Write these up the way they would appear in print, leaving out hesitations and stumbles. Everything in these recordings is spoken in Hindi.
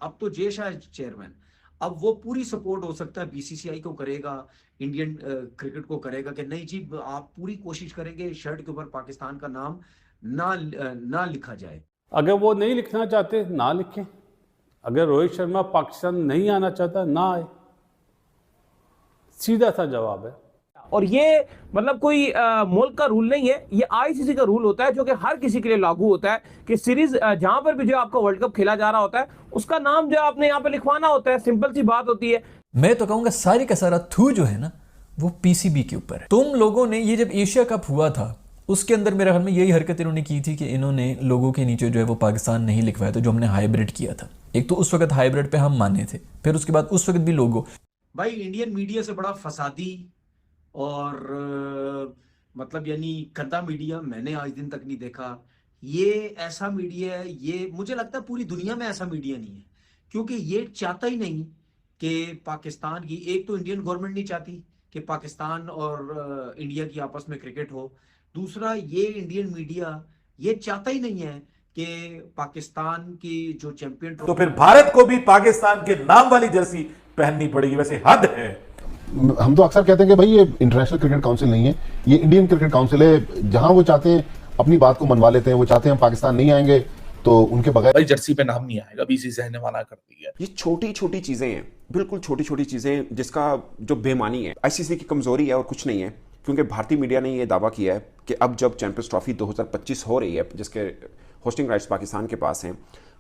अब तो जय शाह चेयरमैन। अब वो पूरी सपोर्ट हो सकता है बीसीसीआई को करेगा, इंडियन क्रिकेट को करेगा कि नहीं जी आप पूरी कोशिश करेंगे शर्ट के ऊपर पाकिस्तान का नाम ना लिखा जाए। अगर वो नहीं लिखना चाहते ना लिखें, अगर रोहित शर्मा पाकिस्तान नहीं आना चाहता ना आए, सीधा सा जवाब है। और ये मतलब कोई मुल्क का रूल नहीं है, ये आईसीसी का रूल होता है जो कि हर किसी के लिए लागू होता है कि सीरीज जहां पर भी जो आपका वर्ल्ड कप खेला जा रहा होता है उसका नाम जो आपने यहाँ पे लिखवाना होता है। सिंपल सी बात होती है। मैं तो कहूंगा सारी का सारा थू जो है ना वो पीसीबी के ऊपर है। तुम लोगों ने ये जब एशिया कप हुआ था उसके अंदर मेरे ख्याल में यही हरकत इन्होंने की थी कि इन्होंने लोगों के नीचे जो है वो पाकिस्तान नहीं लिखवाया था, जो हमने हाइब्रिड किया था। एक तो उस वक्त हाइब्रिड पे हम माने थे, फिर उसके बाद उस वक्त भी लोगों भाई इंडियन मीडिया से बड़ा फसादी और मतलब यानी गंदा मीडिया मैंने आज दिन तक नहीं देखा। ये ऐसा मीडिया है, ये मुझे लगता है पूरी दुनिया में ऐसा मीडिया नहीं है, क्योंकि ये चाहता ही नहीं कि पाकिस्तान की, एक तो इंडियन गवर्नमेंट नहीं चाहती कि पाकिस्तान और इंडिया की आपस में क्रिकेट हो। दूसरा ये इंडियन मीडिया ये चाहता ही नहीं है कि पाकिस्तान की जो चैंपियन तो फिर भारत को भी पाकिस्तान के नाम वाली जर्सी पहननी पड़ेगी। वैसे हद है। हम तो अक्सर कहते हैं कि भाई ये इंटरनेशनल क्रिकेट काउंसिल नहीं है, ये इंडियन क्रिकेट काउंसिल है। जहां वो चाहते हैं अपनी बात को मनवा लेते हैं। वो चाहते हैं हम पाकिस्तान नहीं आएंगे तो उनके बगैर भाई जर्सी पे नाम नहीं आएगा, बीसीसीआई ने मना कर दिया। ये छोटी छोटी चीजें हैं, बिल्कुल छोटी छोटी चीजें जिसका जो बेमानी है। आईसीसी की कमजोरी है और कुछ नहीं है, क्योंकि भारतीय मीडिया ने ये दावा किया है कि अब जब चैंपियंस ट्रॉफी 2025 हो रही है जिसके होस्टिंग राइट्स पाकिस्तान के पास हैं,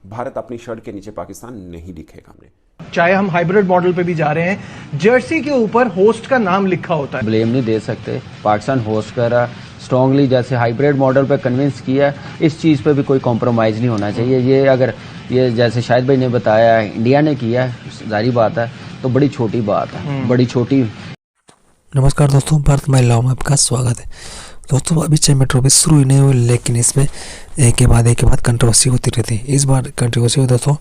भारत अपनी शर्ट के नीचे पाकिस्तान नहीं लिखेगा। हमने चाहे हम हाइब्रिड मॉडल पे भी जा रहे हैं, जर्सी के ऊपर होस्ट का नाम लिखा होता है। ब्लेम नहीं दे सकते, पाकिस्तान होस्ट कर रहा स्ट्रांगली, जैसे हाइब्रिड मॉडल पे कन्विंस किया है, इस चीज़ पे भी कोई कॉम्प्रोमाइज़ नहीं होना चाहिए। ये अगर ये जैसे शाहिद भाई ने बताया इंडिया ने किया है, जारी बात है, तो बड़ी छोटी बात है, बड़ी छोटी। नमस्कार दोस्तों, भारत महिलाओं में आपका स्वागत है। दोस्तों अभी चैंपियन ट्रॉफी शुरू ही नहीं हुई, लेकिन इसमें एक के बाद कंट्रोवर्सी होती रहती है। इस बार कंट्रोवर्सी हो दोस्तों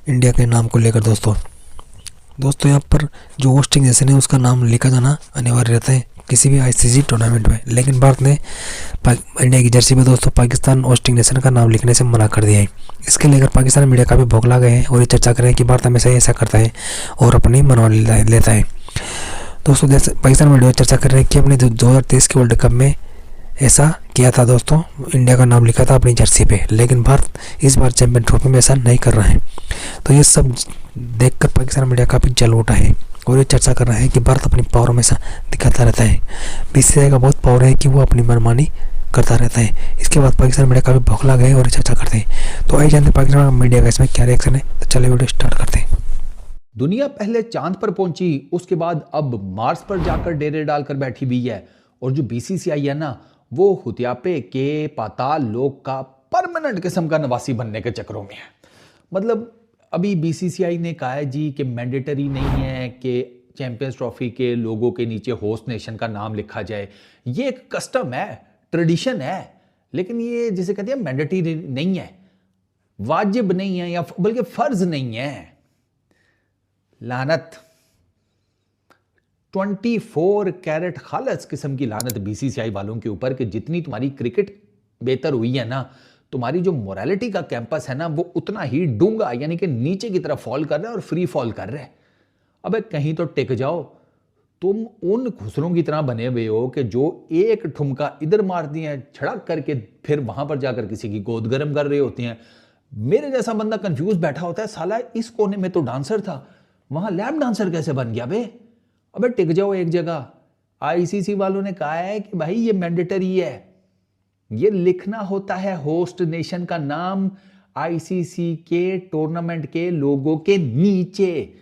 इंडिया के नाम को लेकर। दोस्तों यहाँ पर जो होस्टिंग नेशन है उसका नाम लिखा जाना अनिवार्य रहता है किसी भी आईसीसी टूर्नामेंट में, लेकिन भारत ने इंडिया की जर्सी में दोस्तों पाकिस्तान होस्टिंग नेशन का नाम लिखने से मना कर दिया है। इसके लेकर पाकिस्तान मीडिया काफ़ी बौखला गए हैं और ये चर्चा कर रहे हैं कि भारत हमेशा ऐसा करता है और अपनी मनवा लेता है। दोस्तों जैसे पाकिस्तान मीडिया चर्चा कर रहे हैं कि अपने 2023 के वर्ल्ड कप में ऐसा किया था दोस्तों, इंडिया का नाम लिखा था अपनी जर्सी पे, लेकिन भारत इस बार चैंपियन ट्रॉफी में ऐसा नहीं कर रहा है। तो ये सब देखकर पाकिस्तान मीडिया काफ़ी जल उठा है और ये चर्चा कर रहा है कि भारत अपनी पावर हमेशा दिखाता रहता है। बीसीसीआई का बहुत पावर है कि वो अपनी मनमानी करता रहता है। इसके बाद पाकिस्तान मीडिया काफ़ी बौखला गए और चर्चा करते हैं। तो आइए जानते पाकिस्तान मीडिया का इसमें क्या रिएक्शन है। तो चलिए वीडियो स्टार्ट करते हैं। दुनिया पहले चांद पर पहुंची, उसके बाद अब मार्स पर जाकर डेरे डालकर बैठी हुई है। और जो बीसीसीआई है ना, वो हुतियापे के पाताल लोक का परमानेंट किस्म का नवासी बनने के चक्रों में है। मतलब अभी बीसीसीआई ने कहा है जी कि मैंडेटरी नहीं है कि चैंपियंस ट्रॉफी के लोगों के नीचे होस्ट नेशन का नाम लिखा जाए। ये एक कस्टम है, ट्रेडिशन है, लेकिन ये जिसे कहते हैं मैंडेटरी नहीं है, वाजिब नहीं है, या बल्कि फर्ज नहीं है। लानत 24 कैरेट खालस किस्म की लानत बीसीसीआई वालों के ऊपर कि जितनी तुम्हारी क्रिकेट बेहतर हुई है ना, तुम्हारी जो मोरालिटी का कैंपस है ना वो उतना ही डूंगा यानी कि नीचे की तरफ फॉल कर रहा है और फ्री फॉल कर रहा है। अबे कहीं तो टिक जाओ। तुम उन घुसरों की तरह बने हुए हो कि जो एक ठुमका इधर मार दिए हैं छड़क करके, फिर वहां पर जाकर किसी की गोद गर्म कर रहे होते हैं। मेरे जैसा बंदा कंफ्यूज बैठा होता है, साला इस कोने में तो डांसर था, वहां लैब डांसर कैसे बन गया बे? अबे टिक जाओ एक जगह। आईसीसी वालों ने कहा है कि भाई ये मैंडेटरी है, ये लिखना होता है होस्ट नेशन का नाम आईसीसी के टूर्नामेंट के लोगों के नीचे।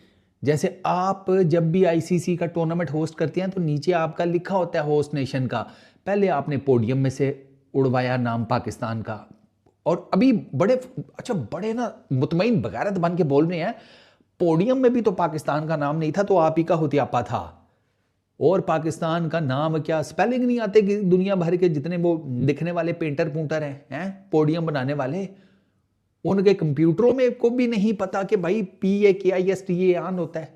जैसे आप जब भी आईसीसी का टूर्नामेंट होस्ट करते हैं तो नीचे आपका लिखा होता है होस्ट नेशन का। पहले आपने पोडियम में से उड़वाया नाम पाकिस्तान का, और अभी बड़े ना मुतमईन बगैरत बन के बोल रहे हैं पोडियम में भी तो पाकिस्तान का नाम नहीं था, तो आप ही का हुतियापा था। और पाकिस्तान का नाम क्या स्पेलिंग नहीं आते कि दुनिया भर के जितने वो लिखने वाले पेंटर पूंटर हैं पोडियम बनाने वाले, उनके कंप्यूटरों में को भी नहीं पता कि भाई PAKISTAN होता है,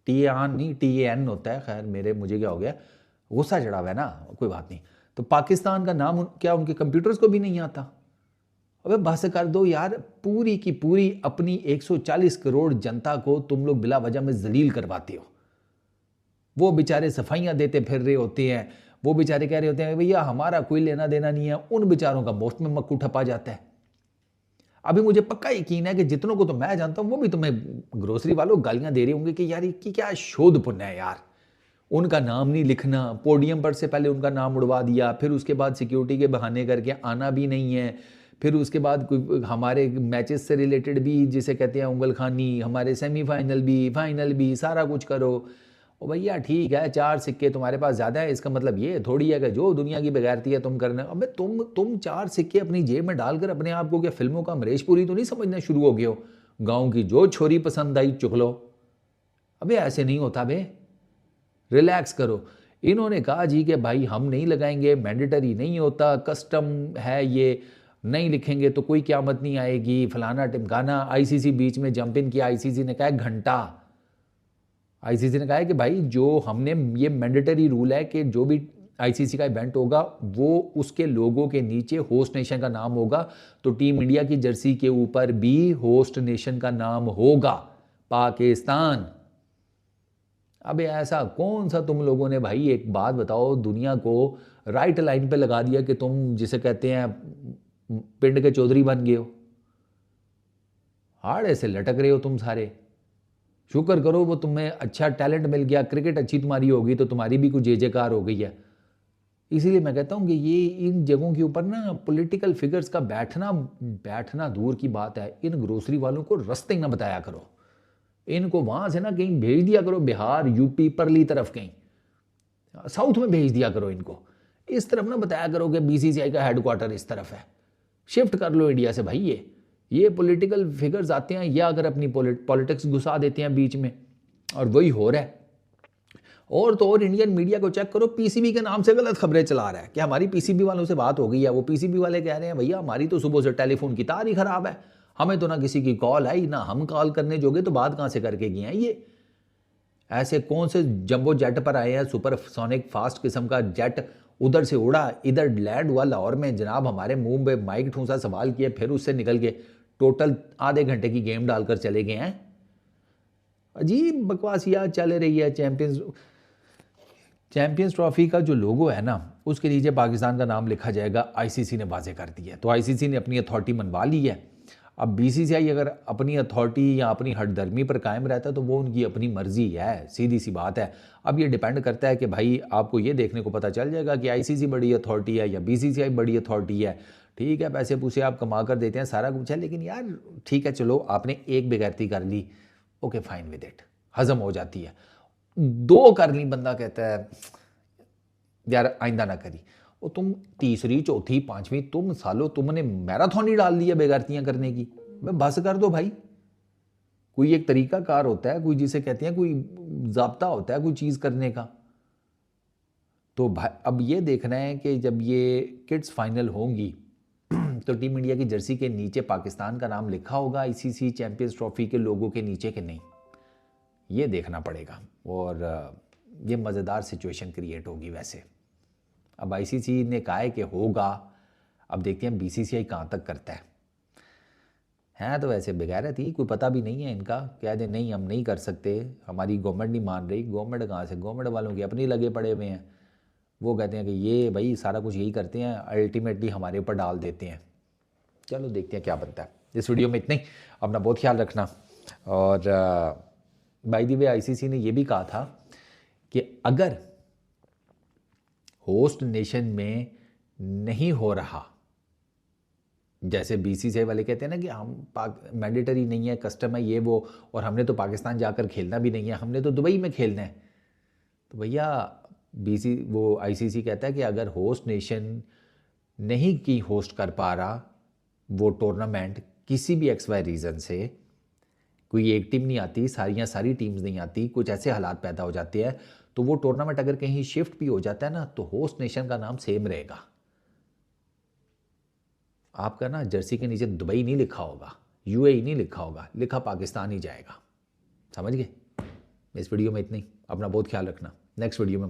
TAN नहीं TAN होता है। खैर मुझे क्या हो गया, गुस्सा चढ़ा हुआ है ना, कोई बात नहीं। तो पाकिस्तान का नाम क्या उनके कंप्यूटर्स को भी नहीं आता। अबे बस कर दो यार, पूरी की पूरी अपनी 140 करोड़ जनता को तुम लोग बिला वजह में जलील करवाते हो। वो बेचारे सफाइयाँ देते फिर रहे होते हैं, वो बेचारे कह रहे होते हैं भैया हमारा कोई लेना देना नहीं है, उन बेचारों का मुफ्त में मक्खू ठपा जाता है। अभी मुझे पक्का यकीन है कि जितनों को तो मैं जानता हूँ वो भी तुम्हें ग्रोसरी वालों गालियां दे रहे होंगे कि यार ये क्या शोध पुण्य है यार, उनका नाम नहीं लिखना, पोडियम पर से पहले उनका नाम उड़वा दिया, फिर उसके बाद सिक्योरिटी के बहाने करके आना भी नहीं है, फिर उसके बाद हमारे मैचेस से रिलेटेड भी जिसे कहते हैं उंगल खानी, हमारे सेमीफाइनल भी फाइनल भी सारा कुछ करो। ओ भैया ठीक है, 4 सिक्के तुम्हारे पास ज़्यादा है, इसका मतलब ये थोड़ी है कि जो दुनिया की बेगैरती है तुम करना। अबे तुम 4 सिक्के अपनी जेब में डालकर अपने आप को क्या फिल्मों का अमरीश पुरी तो नहीं समझना शुरू हो गए हो? गाँव की जो छोरी पसंद आई चुक लो। अबे ऐसे नहीं होता बे, रिलैक्स करो। इन्होंने कहा जी कि भाई हम नहीं लगाएंगे, मैंडेटरी नहीं होता, कस्टम है, ये नहीं लिखेंगे तो कोई क़यामत नहीं आएगी, फलाना टिमकाना। आईसीसी बीच में जंप इन किया, आईसीसी ने कहा घंटा, आईसीसी ने कहा है कि भाई जो हमने ये मैंडेटरी रूल है कि जो भी आईसीसी का इवेंट होगा वो उसके लोगों के नीचे होस्ट नेशन का नाम होगा, तो टीम इंडिया की जर्सी के ऊपर भी होस्ट नेशन का नाम होगा पाकिस्तान। अबे ऐसा कौन सा तुम लोगों ने भाई, एक बात बताओ, दुनिया को राइट लाइन पे लगा दिया कि तुम जिसे कहते हैं पिंड के चौधरी बन गए हो, हाड़े से लटक रहे हो तुम सारे। शुक्र करो वो तुम्हें अच्छा टैलेंट मिल गया, क्रिकेट अच्छी तुम्हारी होगी तो तुम्हारी भी कुछ जय-जयकार हो गई है। इसीलिए मैं कहता हूँ कि ये इन जगहों के ऊपर ना पॉलिटिकल फिगर्स का बैठना दूर की बात है, इन ग्रोसरी वालों को रास्ते ना बताया करो, इनको वहाँ से ना कहीं भेज दिया करो, बिहार यूपी परली तरफ कहीं साउथ में भेज दिया करो इनको, इस तरफ ना बताया करो कि बीसीसीआई का हेडक्वार्टर इस तरफ है। शिफ्ट कर लो इंडिया से भाई, ये पॉलिटिकल फिगर्स आते हैं या अगर अपनी पॉलिटिक्स घुसा देते हैं बीच में, और वही हो रहा है। और तो और इंडियन मीडिया को चेक करो, पीसीबी के नाम से गलत खबरें चला रहा है कि हमारी पीसीबी वालों से बात हो गई है। वो पीसीबी वाले कह रहे हैं भैया हमारी तो सुबह से टेलीफोन की तार ही खराब है, हमें तो ना किसी की कॉल आई, ना हम कॉल करने जोगे, तो बात कहाँ से करके गए हैं ये। ऐसे कौन से जंबो जेट पर आए हैं, सुपरसोनिक फास्ट किस्म का जेट, उधर से उड़ा, इधर लैंड हुआ लाहौर में, जनाब हमारे मुंह में माइक ठूंसा, सवाल किए, फिर उससे निकल के टोटल आधे घंटे की गेम डालकर चले गए हैं। अजीब बकवासियात चल रही है। चैंपियंस ट्रॉफी का जो लोगो है ना, उसके नीचे पाकिस्तान का नाम लिखा जाएगा, आईसीसी ने वाजे कर दिया। तो आईसीसी ने अपनी अथॉरिटी मनवा ली है। अब बीसीसीआई अगर अपनी अथॉरिटी या अपनी हटदर्मी पर कायम रहता है तो वो उनकी अपनी मर्जी है, सीधी सी बात है। अब ये डिपेंड करता है कि भाई आपको ये देखने को पता चल जाएगा कि आईसीसी बड़ी अथॉरिटी है या बीसीसीआई बड़ी अथॉरिटी है। ठीक है, पैसे पूसे आप कमा कर देते हैं, सारा कुछ है, लेकिन यार ठीक है चलो आपने एक बेगैरती कर ली, ओके फाइन विद इट, हजम हो जाती है। 2 कर ली, बंदा कहता है यार आइंदा ना करी। और तुम तीसरी चौथी पांचवी, तुम सालो तुमने मैराथन ही डाल दिया बेगैरतियां करने की। बस कर दो भाई, कोई एक तरीका कार होता है, कोई जिसे कहते हैं कोई ज़ाब्ता होता है कोई चीज़ करने का। तो भाई अब ये देखना है कि जब ये किड्स फाइनल होंगी तो टीम इंडिया की जर्सी के नीचे पाकिस्तान का नाम लिखा होगा आईसीसी चैंपियंस ट्रॉफी के लोगों के नीचे कि नहीं, ये देखना पड़ेगा। और ये मज़ेदार सिचुएशन क्रिएट होगी। वैसे अब आईसीसी ने कहा है कि होगा, अब देखते हैं बीसीसीआई कहाँ तक करता है तो वैसे बेगैरत ही, कोई पता भी नहीं है इनका, कह दे नहीं हम नहीं कर सकते, हमारी गवर्नमेंट नहीं मान रही। गवर्नमेंट कहाँ से, गवर्नमेंट वालों के अपने लगे पड़े हुए हैं, वो कहते हैं कि ये भाई सारा कुछ यही करते हैं, अल्टीमेटली हमारे ऊपर डाल देते हैं। चलो देखते हैं क्या बनता है। इस वीडियो में इतना ही, अपना बहुत ख्याल रखना। और बाय द वे आईसीसी ने ये भी कहा था कि अगर होस्ट नेशन में नहीं हो रहा, जैसे बीसीसीआई वाले कहते हैं ना कि हम मैंडेटरी नहीं है, कस्टम है ये वो, और हमने तो पाकिस्तान जाकर खेलना भी नहीं है, हमने तो दुबई में खेलना है, तो भैया वो आईसीसी कहता है कि अगर होस्ट नेशन नहीं की होस्ट कर पा रहा वो टूर्नामेंट किसी भी XY रीज़न से, कोई एक टीम नहीं आती, सारी टीम्स नहीं आती, कुछ ऐसे हालात पैदा हो जाते हैं, तो वो टूर्नामेंट अगर कहीं शिफ्ट भी हो जाता है ना तो होस्ट नेशन का नाम सेम रहेगा। आपका ना जर्सी के नीचे दुबई नहीं लिखा होगा, UAE नहीं लिखा होगा, लिखा पाकिस्तान ही जाएगा। समझ गए? इस वीडियो में इतना ही, अपना बहुत ख्याल रखना। नेक्स्ट वीडियो में